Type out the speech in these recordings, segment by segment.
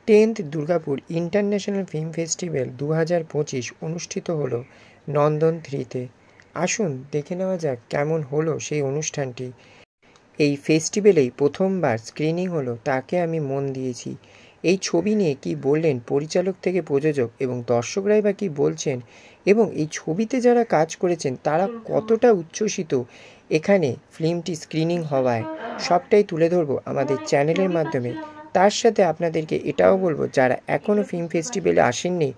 10th Durgapur international film festival 2025 অনুষ্ঠিত হলো নন্দন 3-তে। আসুন দেখে নেওয়া যাক কেমন হলো সেই অনুষ্ঠানটি। এই ফেস্টিভ্যালেই প্রথমবার স্ক্রিনিং হলো তাকে আমি মন দিয়েছি। এই ছবি নিয়ে কি বললেন পরিচালক থেকে প্রযোজক এবং দর্শকরাই বা কী বলছেন, এবং এই ছবিতে যারা কাজ করেছেন তারা কতটা উচ্ছ্বসিত এখানে ফিল্মটি স্ক্রিনিং হওয়ায়, সবটাই তুলে ধরবো আমাদের চ্যানেলের মাধ্যমে। তার সাথে আপনাদেরকে এটাও বলবো, যারা এখনও ফিল্ম ফেস্টিভ্যালে আসেননি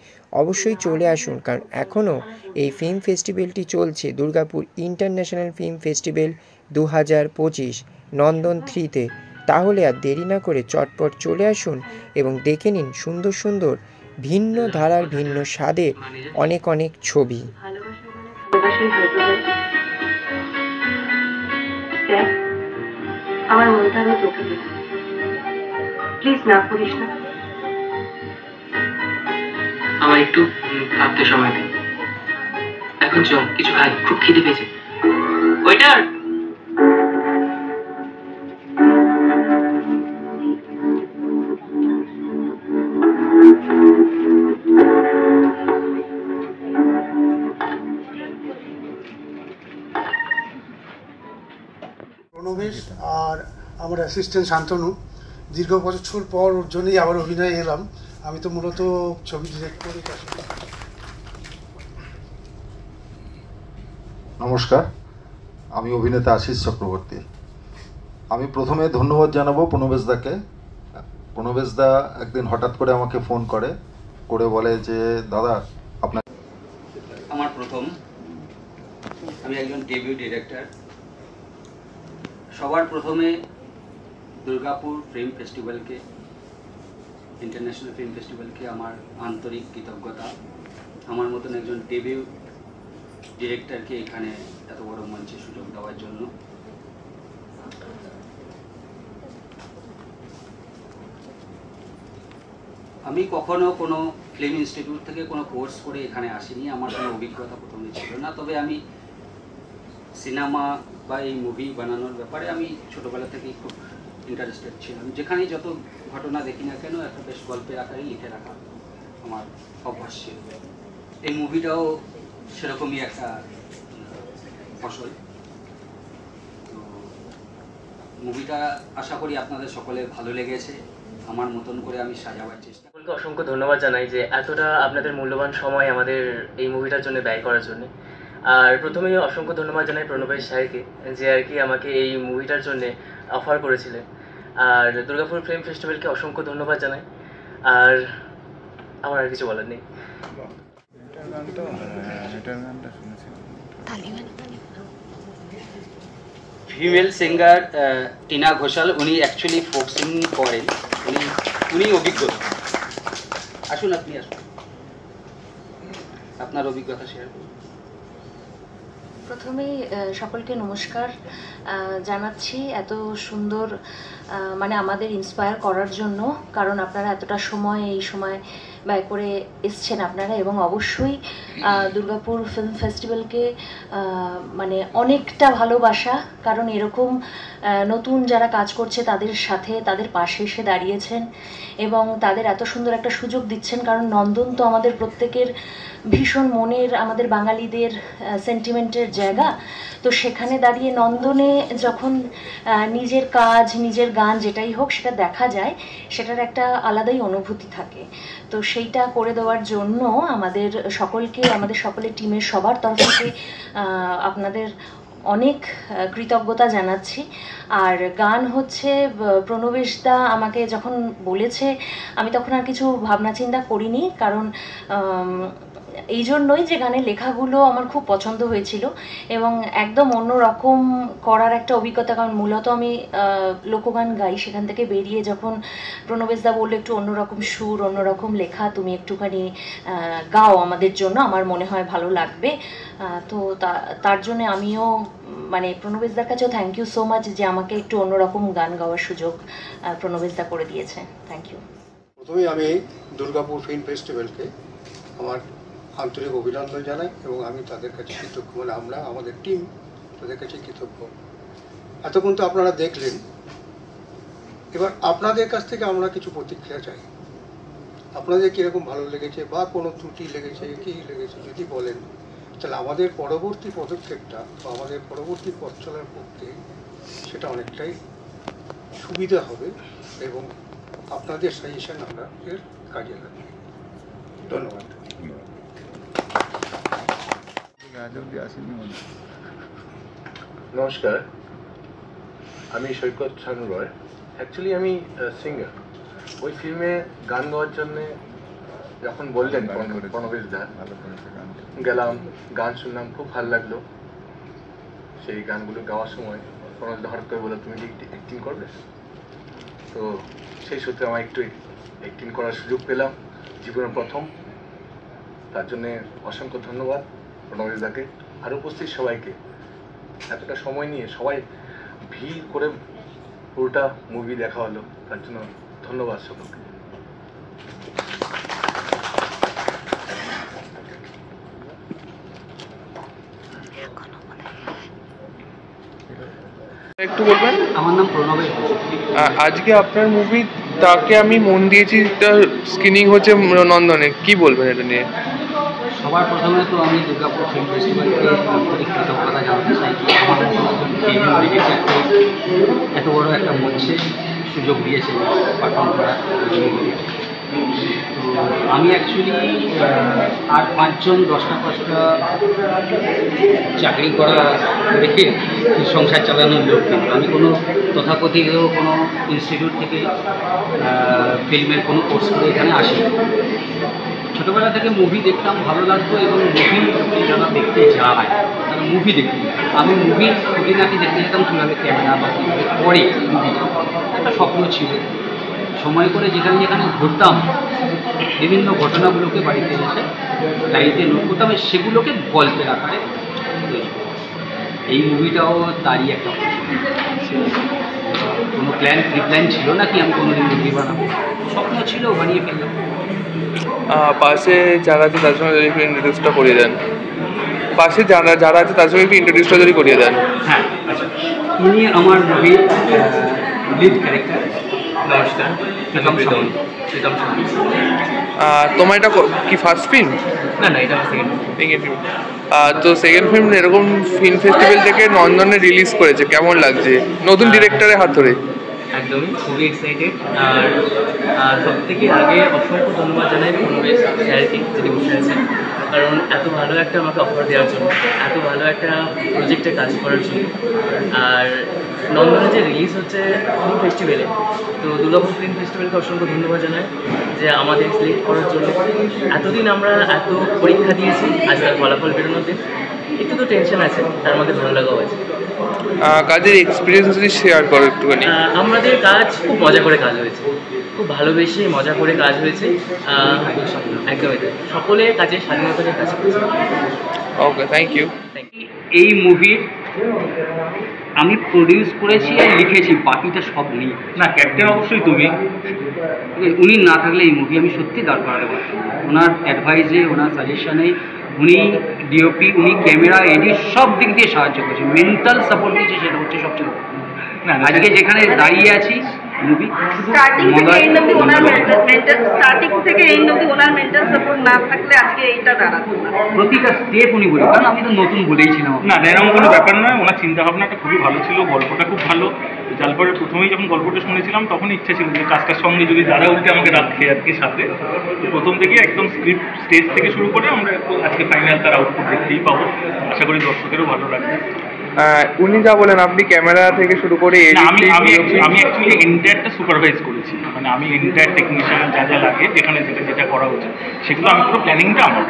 অবশ্যই চলে আসুন, কারণ এখনও এই ফিল্ম ফেস্টিভ্যালটি চলছে। দুর্গাপুর ইন্টারন্যাশনাল ফিল্ম ফেস্টিভ্যাল 2025 নন্দন 3-তে। তাহলে আর দেরি না করে চটপট চলে আসুন এবং দেখে নিন সুন্দর সুন্দর ভিন্ন ধারার ভিন্ন স্বাদের অনেক অনেক ছবি। আমার মনটা আমি তোকে দিই, প্লিজ না করিস না। আমার একটু ভাবতে সময় দিন। এখন চল কিছু খাই, খুব খিদে পেয়েছে। ওয়েটার, প্রণবেশ আর আমার অ্যাসিস্ট্যান্ট শান্তনু, দীর্ঘ বছর পর ওর জন্যই আবার অভিনয়ে এলাম। আমি তো মূলত ছবি ডিরেক্ট করি। নমস্কার, আমি অভিনেতা আশিস চক্রবর্তী। আমি প্রথমে ধন্যবাদ জানাবো প্রণবেশদাকে। প্রণবেশদা একদিন হঠাৎ করে আমাকে ফোন করে বলে যে দাদা আপনার আমার প্রথম, আমি একজন ডেবিউ ডিরেক্টর। সবার প্রথমে দুর্গাপুর ফিল্ম ফেস্টিভ্যালকে, ইন্টারন্যাশনাল ফিল্ম ফেস্টিভ্যালকে আমার আন্তরিক কৃতজ্ঞতা। আমার মতন একজন ডেবিউ ডিরেক্টরকে এখানে এত বড় মঞ্চে সুযোগ দেওয়ার জন্য। আমি কখনো কোনো ফিল্ম ইনস্টিটিউট থেকে কোনো কোর্স করে এখানে আসিনি, আমার কোনো অভিজ্ঞতা প্রথমে ছিল না। তবে আমি সিনেমা বা এই মুভি বানানোর ব্যাপারে আমি ছোটোবেলা থেকেই খুব ইন্টারেস্টেড ছিলাম। যেখানেই যত ঘটনা দেখি না কেন একটা বেশ গল্পের আকারে লিখে রাখা আমার অভ্যাস ছিল। এই মুভিটাও সেরকমই একটা ফসল। তো মুভিটা আশা করি আপনাদের সকলের ভালো লেগেছে। আমার মতন করে আমি সাজাবার চেষ্টা করি। অসংখ্য ধন্যবাদ জানাই যে এতটা আপনাদের মূল্যবান সময় আমাদের এই মুভিটার জন্য ব্যয় করার জন্য। আর প্রথমেই অসংখ্য ধন্যবাদ জানাই প্রণবেশ স্যারকে, যে আর কি আমাকে এই মুভিটার জন্য অফার করেছিলেন। আর দুর্গাপুর ফিল্ম ফেস্টিভ্যালকে অসংখ্য ধন্যবাদ জানাই। আর আমার আর কিছু বলার নেই। ফিমেল সিঙ্গার টিনা ঘোষাল, উনি অ্যাকচুয়ালি ফোক সিঙ্গিং করেন, উনি অভিজ্ঞ। আসুন, আপনি আসুন, আপনার অভিজ্ঞতা শেয়ার করুন। প্রথমেই সকলকে নমস্কার জানাচ্ছি এত সুন্দর মানে আমাদের ইন্সপায়ার করার জন্য, কারণ আপনারা এতটা সময় এই সময় ব্যয় করে এসছেন আপনারা, এবং অবশ্যই দুর্গাপুর ফিল্ম ফেস্টিভ্যালকে মানে অনেকটা ভালোবাসা, কারণ এরকম নতুন যারা কাজ করছে তাদের সাথে তাদের পাশে এসে দাঁড়িয়েছেন এবং তাদের এত সুন্দর একটা সুযোগ দিচ্ছেন। কারণ নন্দন তো আমাদের প্রত্যেকের ভীষণ মনের, আমাদের বাঙালিদের সেন্টিমেন্টের জায়গা। তো সেখানে দাঁড়িয়ে নন্দনে যখন নিজের কাজ, নিজের গান যেটাই হোক সেটা দেখা যায়, সেটার একটা আলাদাই অনুভূতি থাকে। তো সেইটা করে দেওয়ার জন্য আমাদের সকলকে, আমাদের সকলের টিমের সবার তরফ থেকে আপনাদের অনেক কৃতজ্ঞতা জানাচ্ছি। আর গান হচ্ছে প্রণবেশদা আমাকে যখন বলেছে আমি তখন আর কিছু ভাবনা চিন্তা করিনি, কারণ এই জন্যই যে গানের লেখাগুলো আমার খুব পছন্দ হয়েছিল এবং একদম অন্যরকম করার একটা অভিজ্ঞতা। কারণ মূলত আমি লোকগান গাই, সেখান থেকে বেরিয়ে যখন প্রণবেশদা বললো একটু অন্যরকম সুর, অন্যরকম লেখা, তুমি একটুখানি গাও আমাদের জন্য, আমার মনে হয় ভালো লাগবে। তো তার জন্য আমিও মানে প্রণবেশদার কাছেও থ্যাংক ইউ সো মাচ যে আমাকে একটু অন্যরকম গান গাওয়ার সুযোগ প্রণবেশদা করে দিয়েছে। Thank you. প্রথমেই আমি দুর্গাপুর ফিল্ম ফেস্টিভ্যালকে আমার আন্তরিক অভিনন্দন জানাই এবং আমি তাদের কাছে কৃতজ্ঞ, মানে আমরা আমাদের টিম তাদের কাছে কৃতজ্ঞ। এতক্ষণ তো আপনারা দেখলেন, এবার আপনাদের কাছ থেকে আমরা কিছু প্রতিক্রিয়া চাই। আপনাদের কীরকম ভালো লেগেছে বা কোনো ত্রুটি লেগেছে, কী লেগেছে যদি বলেন, তাহলে আমাদের পরবর্তী পদক্ষেপটা বা আমাদের পরবর্তী পথ চলার পক্ষে সেটা অনেকটাই সুবিধা হবে এবং আপনাদের সাজেশন আমরা এর কাজে লাগবে। ধন্যবাদ। নমস্কার, আমি সৈকত শানু রয়। অ্যাকচুয়ালি আমি সিঙ্গার। ওই ফিল্মে গান গাওয়ার জন্যে যখন বললেন প্রণবেশ দা, গেলাম, গান শুনলাম, খুব ভালো লাগলো। সেই গানগুলো গাওয়ার সময় প্রণবেশ দা হঠাৎ করে বললো, তুমি কি অ্যাক্টিং করবে? তো সেই সূত্রে আমার একটু অ্যাক্টিং করার সুযোগ পেলাম, জীবনের প্রথম। তার জন্যে অসংখ্য ধন্যবাদ প্রণবেশ দাকে আর উপস্থিত সবাইকে। এতটা সময় নিয়ে সবাই ভিড় করে পুরোটা মুভি দেখা হলো, তার জন্য ধন্যবাদ সকলকে। একটু বলবেন? আমার নাম প্রণবেশ। আজকে আপনার মুভি তাকে আমি মন দিয়েছি, স্ক্রিনিং হচ্ছে নন্দনে, কি বলবেন এটা নিয়ে? সবার প্রথমে তো আমি দুর্গাপুর ফিল্ম ফেস্টিভ্যালকে আন্তরিক কৃতজ্ঞতা জানাতে চাই। আমার এত বড় একটা মঞ্চে সুযোগ দিয়েছে পারফর্ম করার। তো আমি অ্যাকচুয়ালি আর 5 জন 10টা 5টা চাকরি করা রেখে সংসার চালানোর লোক, কিন্তু আমি কোনো তথাকথিত কোনো ইনস্টিটিউট থেকে ফিল্মের কোনো কোর্স করে এখানে আসি। ছোটোবেলা থেকে মুভি দেখতাম, ভালো লাগতো, এবং মুভি যারা দেখতে যায় তারা মুভি দেখতাম। আমি মুভির খুঁটিনাটি দেখতে যেতাম, কীভাবে ক্যামেরা বা কীভাবে করে মুভিটা, একটা স্বপ্ন ছিল। সময় করে যেখানে যেখানে ঘুরতাম, বিভিন্ন ঘটনাগুলোকে বাড়িতে এসে ডায়েরিতে নোট করতাম, সেগুলোকে গল্পের আকারে তৈরি করতাম। এই মুভিটাও তারই একটা কোনো প্ল্যান ছিল না কি আমি কোনোদিন মুভি বানাবো, স্বপ্ন ছিল, বানিয়ে ফেললাম। পাশে যারা আছে তার সঙ্গে যদি একটু ইন্ট্রোডিউসটা করিয়ে দেন। পাশে যারা আছে তার সঙ্গে একটু ইন্ট্রোডিউসটা যদি করিয়ে দেন। হ্যাঁ, আচ্ছা, উনি আমার মুভির লিড ক্যারেক্টার। নমস্কার, প্রীতম সামন্ত। তোমার এটা কি ফার্স্ট ফিল্ম? না, এটা সেকেন্ড ফিল্ম। তো সেকেন্ড ফিল্ম এরকম ফিল্ম ফেস্টিভ্যাল থেকে নন্দনে রিলিজ করেছে, কেমন লাগছে নতুন ডিরেক্টরের হাত ধরে? একদমই খুবই এক্সাইটেড। আর সব থেকে আগে অসংখ্য ধন্যবাদ জানাই প্রণবেশ স্যারকে, যিনি বসে আছেন, কারণ এত ভালো একটা আমাকে অফার দেওয়ার জন্য, এত ভালো একটা প্রজেক্টে কাজ করার জন্য। আর নন্দনে যে রিলিজ হচ্ছে ফিল্ম ফেস্টিভ্যালে, তো দুর্গাপুর ফিল্ম ফেস্টিভ্যালকে অসংখ্য ধন্যবাদ জানাই যে আমাদের সিলেক্ট করার জন্য। এতদিন আমরা এত পরীক্ষা দিয়েছি, আজ তার ফলাফল বেরোনোর দিন। একটু তো টেনশন আছে, তার মধ্যে ভালো লাগাও আছে। কাজের এক্সপিরিয়েন্স যদি শেয়ার করো একটুখানি। আমাদের কাজ খুব মজা করে কাজ হয়েছে, খুব ভালোবেসে মজা করে কাজ হয়েছে। একদমই সকলে কাজের স্বাধীনতাকে কাজ করেছে। ওকে, থ্যাংক ইউ। এই মুভির আমি প্রডিউস করেছি আর লিখেছি, বাকিটা সব নেই। না, ক্যাপ্টেন অবশ্যই তুমি। উনি না থাকলে এই মুভি আমি সত্যি দাঁড় করাতে পারতাম। ওনার অ্যাডভাইসে, ওনার সাজেশনে, উনি ডিওপি, উনি ক্যামেরা, এডিট সব দিক দিয়ে সাহায্য করেছে, মেন্টাল সাপোর্ট দিয়েছে, সেটা হচ্ছে সবচেয়ে না। আজকে যেখানে দাঁড়িয়ে আছি, মুভি স্টার্টিং থেকে এন্ড অবধি ওনার মেন্টাল সাপোর্ট না থাকলে আজকে এইটা দাঁড়াতো না। প্রতিটা স্টেপ উনি বলি, কারণ আমি তো নতুন বলেইছিলাম। না, এরকম কোনো ব্যাপার নয়। ওনার চিন্তাভাবনাটা খুবই ভালো ছিল, গল্পটা খুব ভালো। জালপাড়ের প্রথমেই যখন গল্পটা শুনেছিলাম তখন ইচ্ছা ছিল যে কাজটার সঙ্গে যদি দাদা উল্টে আমাকে রাখে আর কি সাথে। প্রথম থেকে একদম স্ক্রিপ্ট স্টেজ থেকে শুরু করে আমরা আজকে ফাইনাল তার আউটপুট দেখতেই পাবো। আশা করি দর্শকেরও ভালো লাগবে। উনি যা বলেন, আপনি ক্যামেরা থেকে শুরু করে আমি অ্যাকচুয়ালি এন্টায়ারটা সুপারভাইজ করেছি, মানে আমি এন্টায়ার টেকনিশিয়ান যা যা লাগে, যেখানে যেটা করা উচিত সেগুলো আমি পুরো প্ল্যানিংটা আমার।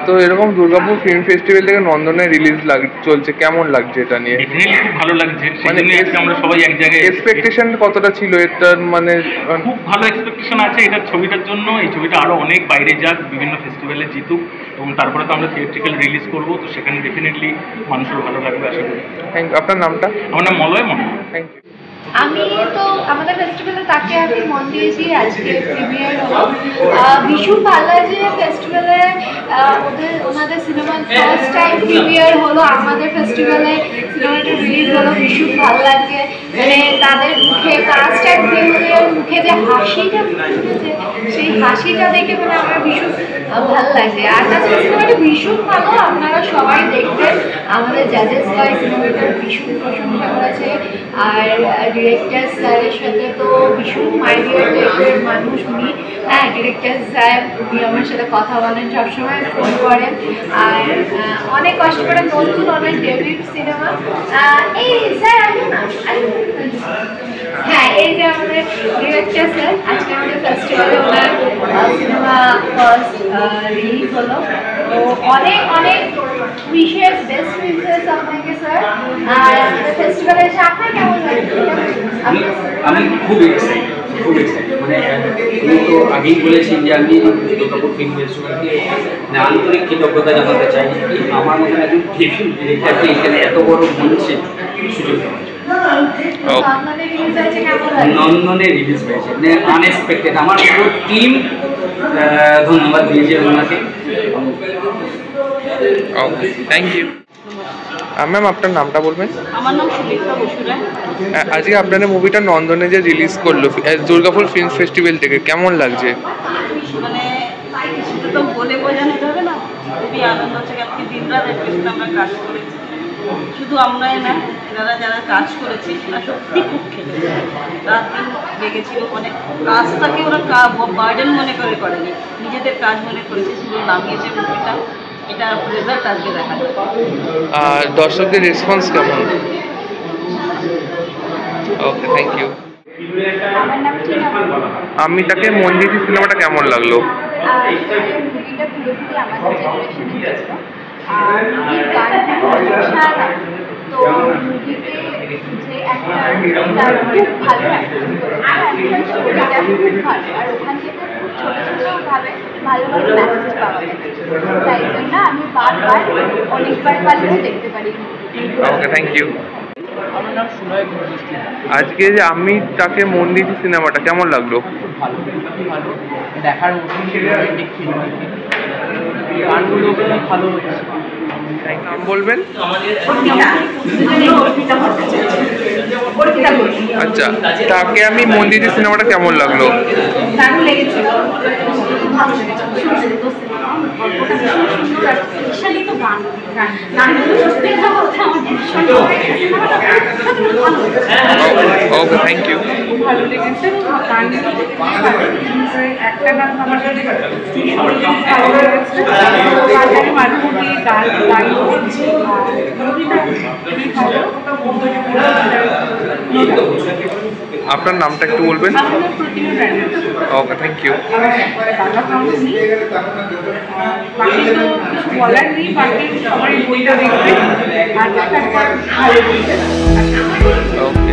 তো এরকম দুর্গাপুর ফিল্ম ফেস্টিভ্যাল থেকে নন্দনে রিলিজ চলছে, কেমন লাগছে এটা নিয়ে? ডেফিনেটলি খুব ভালো লাগছে। মানে আমরা সবাই এক জায়গায়, এক্সপেকটেশন কতটা ছিল এটার? মানে খুব ভালো এক্সপেকটেশন আছে এটার ছবিটার জন্য। এই ছবিটা আরও অনেক বাইরে যাক, বিভিন্ন ফেস্টিভ্যালে জিতুক, এবং তারপরে তো আমরা থিয়েট্রিক্যাল রিলিজ করবো, তো সেখানে ডেফিনেটলি মানুষের ভালো লাগবে আশা করি। Thank you. আপনার নামটা? আমার নাম মলয় মন্ডল। Thank you. আমি তো আমাদের ফেস্টিভ্যালে তাকে আমি মন দিয়েছি, আজকে প্রিমিয়ার হলো। ভীষণ ভালো লাগছে ফেস্টিভ্যালে ওনাদের সিনেমার ফার্স্ট টাইম প্রিমিয়ার হলো, আমাদের ফেস্টিভ্যালে সিনেমাটা রিলিজ হলো, ভীষণ ভালো লাগছে। মানে তাদের মুখে কাজটা মুখে যে হাসিটা ফুটেছে সেই হাসিটা দেখে মানে আমার ভীষণ ভালো লাগছে। আর তাছাড়া সিনেমাটা ভীষণ ভালো, আপনারা সবাই দেখবেন। আমাদের জাজেস ভাই সিনেমাটার ভীষণ প্রশংসা করেছে। আর ডিরেক্টর স্যারের সাথে তো ভীষণ মাইডিয়ার টাইপের মানুষ উনি। হ্যাঁ, ডিরেক্টর স্যার উনি আমার সাথে কথা বলেন, সবসময় ফোন করেন। আর অনেক কষ্ট করে নতুন অনেক ডেবিউট সিনেমা। এই স্যার আসুন না, হ্যাঁ এই যে আমাদের ডিরেক্টর স্যার আজকে আমাদের ফেস্টিভ্যালে ওনার সিনেমা ফার্স্ট রিলিজ হলো। তো অনেক অনেক উইশেস, বেস্ট উইশেস আপনাকে স্যার। আর ফেস্টিভ্যালে এসে আপনার কেমন লাগছে? আমি খুব এক্সাইটেড, খুব এক্সাইটেড। মানে আমি তো আগেই বলেছি যে আমি দুর্গাপুর ফিল্ম ফেস্টিভ্যালকে আন্তরিক কৃতজ্ঞতা জানাতে চাই আমার মতন একজন ডেবিউট ডিরেক্টরকে এখানে এত বড় মঞ্চে সুযোগ দেওয়ার জন্য। নন্দনে রিলিজ হয়েছে, মানে আনএক্সপেক্টেড। আমার পুরো টিম ধন্যবাদ দিয়েছে ওনাকে। ওকে, থ্যাংক ইউ। ম্যাম আপনার নামটা বলবেন? আমার নাম সুমিত্রা বসুরা। আজকে আপনাদের মুভিটা নন্দনে যে রিলিজ করলো দুর্গাপুর ফিল্ম ফেস্টিভ্যাল থেকে, কেমন লাগছে? মানে সেটা তো বলে বোঝানো যাবে না, খুবই আনন্দ হচ্ছে। আজকে দিনরাত অ্যাটলিস্ট আমরা কাজ করেছি, শুধু আমরাই না, এনারা যারা কাজ করেছে তারা সত্যি খুব খেটেছে, রাত দিন লেগেছিল। অনেক কাজটাকে ওরা বার্ডেন মনে করে করেনি, নিজেদের কাজ মনে করেছে, শুধু নামিয়েছে মুভিটা। এটা রেজাল্ট আজকে দেখা যায়। আর দর্শকদের রেসপন্স কেমন? ওকে, থ্যাংক ইউ। আমি তাকে মন দিয়েছি সিনেমাটা কেমন লাগলো? মুভিটা পুরোপুরি আমাদের জেনারেশনের জন্য। আর মুভির গানগুলো অসাধারণ। তো মুভিতে যে একটা খুব ভালো অ্যাক্টিং করেছে, স্টোরিটা খুব ভালো। আর ওখান থেকে খুব ছোটো ছোটোভাবে ভালো ভালো মেসেজ পাওয়া গেছে। তাই জন্য আমি বারবার অনেকবার পারলেও দেখতে পারি। ওকে, থ্যাংক ইউ। আমার নাম সুনয় ঘোষ। আজকে যে আমি তাকে মন দিয়েছি সিনেমাটা কেমন লাগলো? খুব ভালো, খুবই ভালো। দেখার মতন ফিল্ম, গানগুলো খুব ভালো হয়েছে। নাম বলবেন? আচ্ছা, তাকে আমি মন দিয়েছি সিনেমাটা কেমন লাগলো? দারুণ লেগেছিল। ওকে, থ্যাংক ইউ। ভালো লেগেছে। একটা গান আমার ভালো লেগেছে, মাঝে গান আপনার নামটা একটু বলবেন? ওকে, থ্যাংক ইউ। বাকি তো কিছু বলার নেই, বাকি সবাই বইটা দেখবে আর দেখার পর ভালো বলবে। ওকে।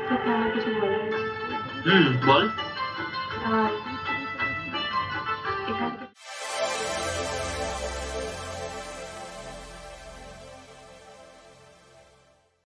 তোকে আমার কিছু বলার। বল।